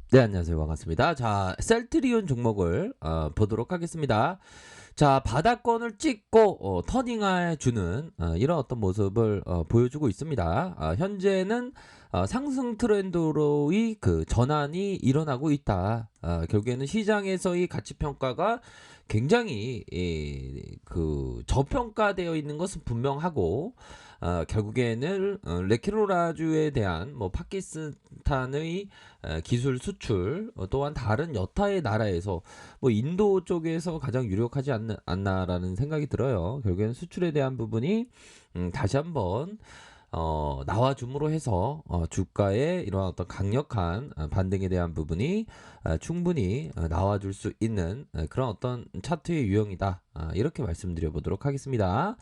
네, 안녕하세요. 반갑습니다. 자, 셀트리온 종목을 보도록 하겠습니다. 자, 바닥권을 찍고 터닝해 주는 이런 어떤 모습을 보여주고 있습니다. 현재는 상승 트렌드로의 그 전환이 일어나고 있다. 결국에는 시장에서의 가치 평가가 굉장히 그 저평가되어 있는 것은 분명하고, 결국에는 레키로라주에 대한 뭐 파키스탄의 기술 수출, 또한 다른 여타의 나라에서 뭐 인도 쪽에서 가장 유력하지 않나라는 생각이 들어요. 결국에는 수출에 대한 부분이 다시 한번 나와줌으로 해서 주가의 이러한 어떤 강력한 반등에 대한 부분이 충분히 나와줄 수 있는 그런 어떤 차트의 유형이다. 이렇게 말씀드려 보도록 하겠습니다.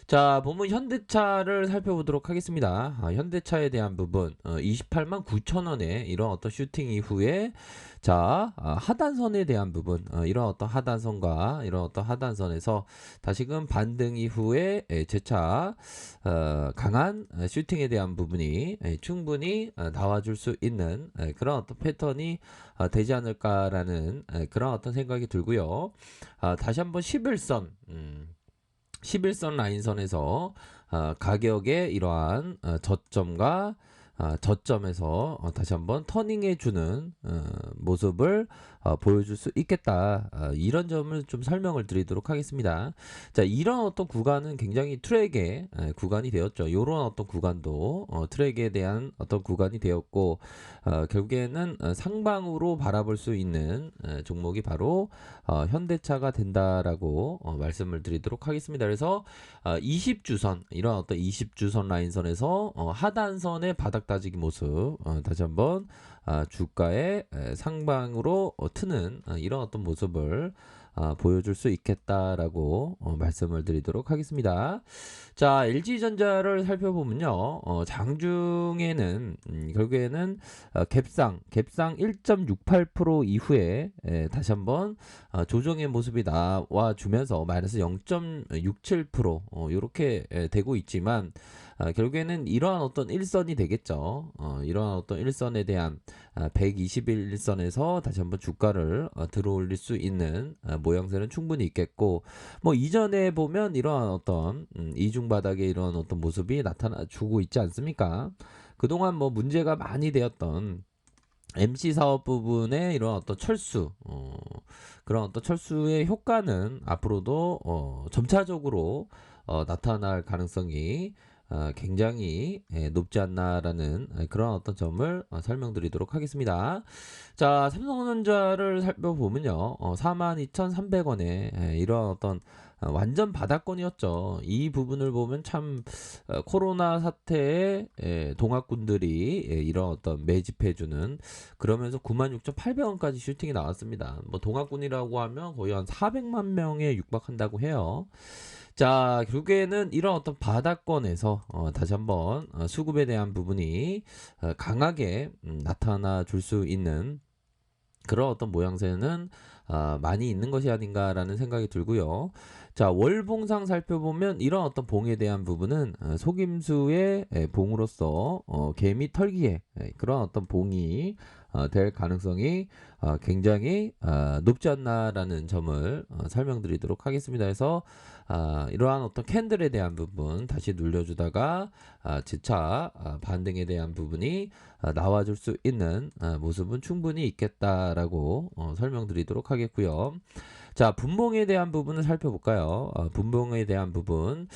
자, 보면 현대차를 살펴보도록 하겠습니다. 현대차에 대한 부분, 28만 9천 원에 이런 어떤 슈팅 이후에 자, 하단선에 대한 부분, 이런 어떤 하단선과 이런 어떤 하단선에서 다시금 반등 이후에 재차 강한 슈팅에 대한 부분이 충분히 나와줄 수 있는 그런 어떤 패턴이 되지 않을까라는 그런 어떤 생각이 들고요. 다시 한번 11선, 11선 라인선에서 가격의 이러한 저점과 저점에서 다시 한번 터닝해주는 모습을 보여줄 수 있겠다. 이런 점을 좀 설명을 드리도록 하겠습니다. 자, 이런 어떤 구간은 굉장히 트랙의 구간이 되었죠. 이런 어떤 구간도 트랙에 대한 어떤 구간이 되었고, 결국에는 상방으로 바라볼 수 있는 종목이 바로 현대차가 된다라고 말씀을 드리도록 하겠습니다. 그래서 20주선, 이런 어떤 20주선 라인선에서 하단선의 바닥 다지기 모습, 다시 한번 주가의 상방으로 트는 이런 어떤 모습을 보여줄 수 있겠다라고 말씀을 드리도록 하겠습니다. 자, LG전자를 살펴보면요, 장중에는 결국에는 갭상 1.68% 이후에 다시 한번 조정의 모습이 나와주면서 마이너스 0.67% 이렇게 되고 있지만, 결국에는 이러한 어떤 일선이 되겠죠. 이러한 어떤 일선에 대한 121 일선에서 다시 한번 주가를 들어올릴 수 있는 모양새는 충분히 있겠고, 뭐 이전에 보면 이러한 어떤 이중 바닥의 이러한 어떤 모습이 나타나 주고 있지 않습니까? 그동안 뭐 문제가 많이 되었던 MC 사업 부분의 이런 어떤 철수, 그런 어떤 철수의 효과는 앞으로도 점차적으로 나타날 가능성이 굉장히 높지 않나라는 그런 어떤 점을 설명드리도록 하겠습니다. 자, 삼성전자를 살펴보면요, 42,300원에 이런 어떤 완전 바닥권이었죠. 이 부분을 보면 참 코로나 사태에 동학군들이 이런 어떤 매집해주는, 그러면서 96,800원까지 슈팅이 나왔습니다. 뭐 동학군이라고 하면 거의 한 400만 명에 육박한다고 해요. 자, 결국에는 이런 어떤 바닥권에서 다시 한번 수급에 대한 부분이 강하게 나타나 줄 수 있는 그런 어떤 모양새는 많이 있는 것이 아닌가라는 생각이 들고요. 자, 월봉상 살펴보면 이런 어떤 봉에 대한 부분은 속임수의 봉으로서 개미 털기에 그런 어떤 봉이 될 가능성이 굉장히 높지 않나라는 점을 설명드리도록 하겠습니다. 그래서 이러한 어떤 캔들에 대한 부분 다시 눌려주다가 재차 반등에 대한 부분이 나와줄 수 있는 모습은 충분히 있겠다라고 설명드리도록 하겠고요. 자, 분봉에 대한 부분을 살펴볼까요? 분봉에 대한 부분,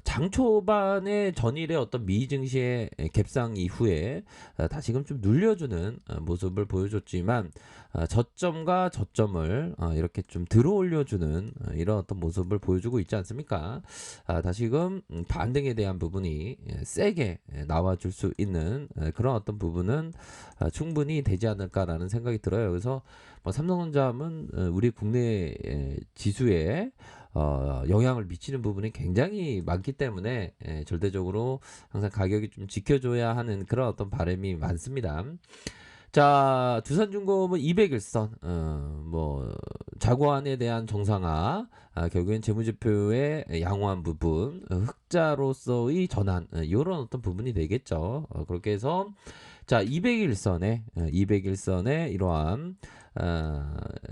장 초반에 전일의 어떤 미증시의 갭상 이후에 다시금 좀 눌려주는 모습을 보여줬지만, 저점과 저점을 이렇게 좀 들어올려주는 이런 어떤 모습을 보여주고 있지 않습니까? 다시금 반등에 대한 부분이 세게 나와줄 수 있는 그런 어떤 부분은 충분히 되지 않을까라는 생각이 들어요. 그래서 뭐 삼성전자는 우리 국내 지수에 영향을 미치는 부분이 굉장히 많기 때문에 절대적으로 항상 가격이 좀 지켜줘야 하는 그런 어떤 바람이 많습니다. 자, 두산중공업은 200일선, 뭐 자구안에 대한 정상화, 결국엔 재무제표의 양호한 부분, 흑자로서의 전환, 이런 어떤 부분이 되겠죠. 그렇게 해서 자, 200일선에 이러한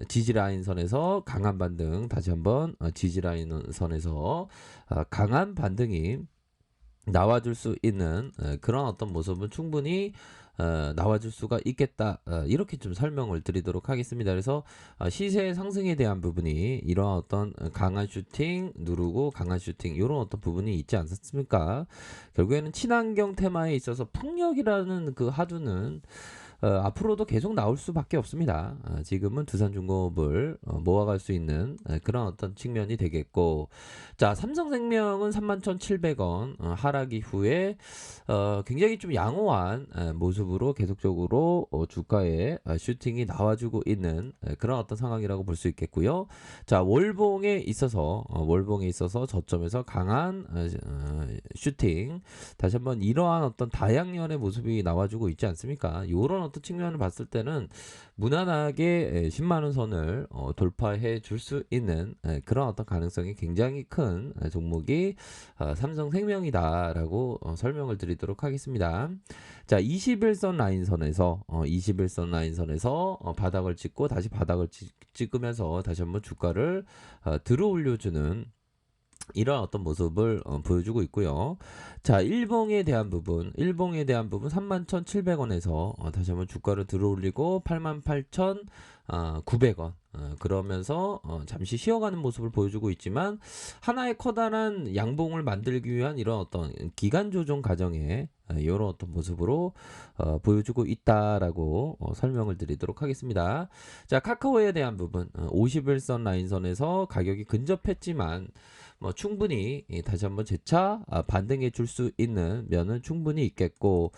지지라인선에서 강한 반등, 다시 한번 지지라인선에서 강한 반등이 나와줄 수 있는 그런 어떤 모습은 충분히 나와줄 수가 있겠다. 이렇게 좀 설명을 드리도록 하겠습니다. 그래서 시세 상승에 대한 부분이 이런 어떤 강한 슈팅 누르고 강한 슈팅 이런 어떤 부분이 있지 않습니까? 결국에는 친환경 테마에 있어서 풍력이라는 그 하두는 앞으로도 계속 나올 수밖에 없습니다. 지금은 두산중공업을 모아갈 수 있는 그런 어떤 측면이 되겠고, 자, 삼성생명은 31,700원 하락 이후에 굉장히 좀 양호한 모습으로 계속적으로 주가에 슈팅이 나와주고 있는 그런 어떤 상황이라고 볼 수 있겠고요. 자, 월봉에 있어서 저점에서 강한 슈팅, 다시 한번 이러한 어떤 다양연의 모습이 나와주고 있지 않습니까? 이런 어떤 측면을 봤을 때는 무난하게 10만원 선을 돌파해 줄 수 있는 그런 어떤 가능성이 굉장히 큰 종목이 삼성생명이다라고 설명을 드리도록 하겠습니다. 자, 21선 라인선에서 바닥을 찍고 다시 바닥을 찍으면서 다시 한번 주가를 들어 올려주는 이런 어떤 모습을 보여주고 있고요. 자, 일봉에 대한 부분 31,700원에서 다시 한번 주가를 들어올리고 88,900원 그러면서 잠시 쉬어가는 모습을 보여주고 있지만 하나의 커다란 양봉을 만들기 위한 이런 어떤 기간 조정 과정에 이런 어떤 모습으로 보여주고 있다라고 설명을 드리도록 하겠습니다. 자, 카카오에 대한 부분 51선 라인선에서 가격이 근접했지만 충분히 다시 한번 재차 반등해 줄 수 있는 면은 충분히 있겠고,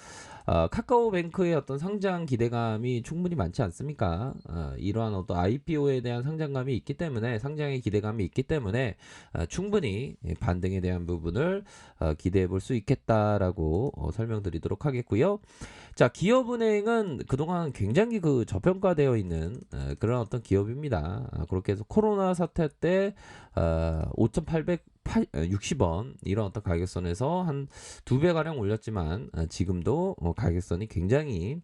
카카오뱅크의 어떤 상장 기대감이 충분히 많지 않습니까? 이러한 어떤 IPO에 대한 상장감이 있기 때문에 상장의 기대감이 있기 때문에 충분히 반등에 대한 부분을 기대해 볼 수 있겠다라고 설명드리도록 하겠고요. 자, 기업은행은 그동안 굉장히 그 저평가되어 있는 그런 어떤 기업입니다. 그렇게 해서 코로나 사태 때 5,860원 이런 어떤 가격선에서 한 2배 가량 올렸지만 지금도 가격선이 굉장히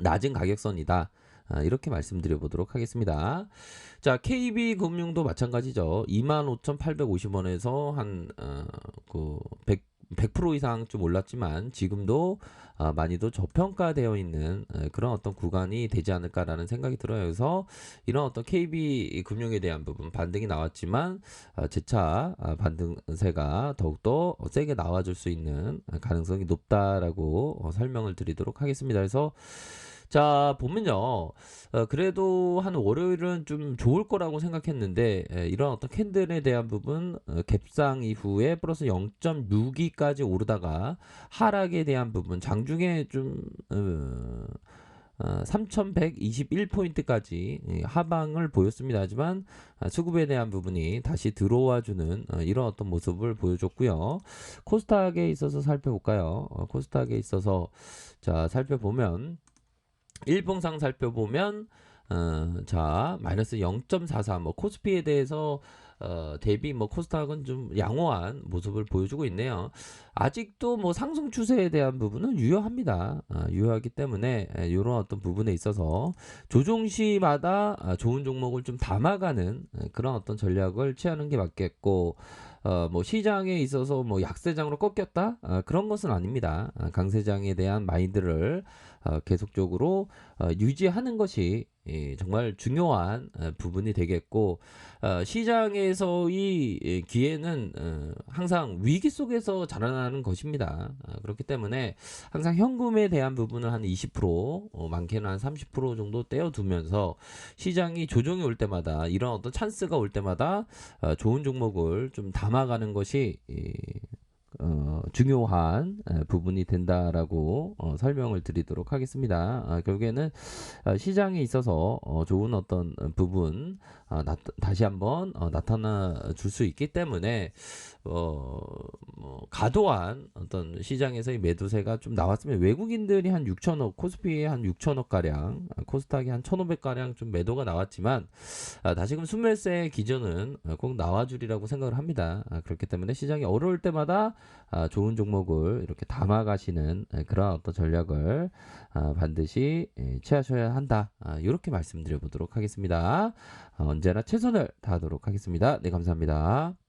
낮은 가격선이다. 이렇게 말씀드려 보도록 하겠습니다. 자, KB금융도 마찬가지죠. 25,850원에서 한 100% 이상 좀 올랐지만 지금도 많이도 저평가되어 있는 그런 어떤 구간이 되지 않을까라는 생각이 들어요. 그래서 이런 어떤 KB금융에 대한 부분 반등이 나왔지만 재차 반등세가 더욱더 세게 나와줄 수 있는 가능성이 높다라고 설명을 드리도록 하겠습니다. 그래서 자, 보면요. 그래도 한 월요일은 좀 좋을 거라고 생각했는데, 이런 어떤 캔들에 대한 부분, 갭상 이후에 플러스 0.62까지 오르다가 하락에 대한 부분, 장중에 좀, 3,121포인트까지 하방을 보였습니다. 하지만 수급에 대한 부분이 다시 들어와주는 이런 어떤 모습을 보여줬고요. 코스닥에 있어서 살펴볼까요? 코스닥에 있어서 자, 살펴보면 일봉상 살펴보면 자, 마이너스 0.44 코스피에 대해서 대비 코스닥은 좀 양호한 모습을 보여주고 있네요. 아직도 상승 추세에 대한 부분은 유효합니다. 유효하기 때문에 이런 어떤 부분에 있어서 조정 시마다 좋은 종목을 좀 담아가는 그런 어떤 전략을 취하는 게 맞겠고, 시장에 있어서 약세장으로 꺾였다? 그런 것은 아닙니다. 강세장에 대한 마인드를 계속적으로 유지하는 것이 정말 중요한 부분이 되겠고, 시장에서의 기회는 항상 위기 속에서 자라나는 것입니다. 그렇기 때문에 항상 현금에 대한 부분을 한 20%, 많게는 한 30% 정도 떼어두면서 시장이 조정이 올 때마다 이런 어떤 찬스가 올 때마다 좋은 종목을 좀 담아가는 것이 중요한 부분이 된다라고 설명을 드리도록 하겠습니다. 결국에는 시장에 있어서 좋은 어떤 부분 다시 한번 나타나 줄 수 있기 때문에 과도한 어떤 시장에서의 매도세가 좀 나왔으면 외국인들이 한 6천억, 코스피에 한 6천억 가량, 코스닥이 한 1,500 가량 좀 매도가 나왔지만 다시금 순매수의 기준은 꼭 나와주리라고 생각을 합니다. 그렇기 때문에 시장이 어려울 때마다 좋은 종목을 이렇게 담아가시는 그런 어떤 전략을 반드시 취하셔야 한다. 이렇게 말씀드려 보도록 하겠습니다. 언제나 최선을 다하도록 하겠습니다. 네, 감사합니다.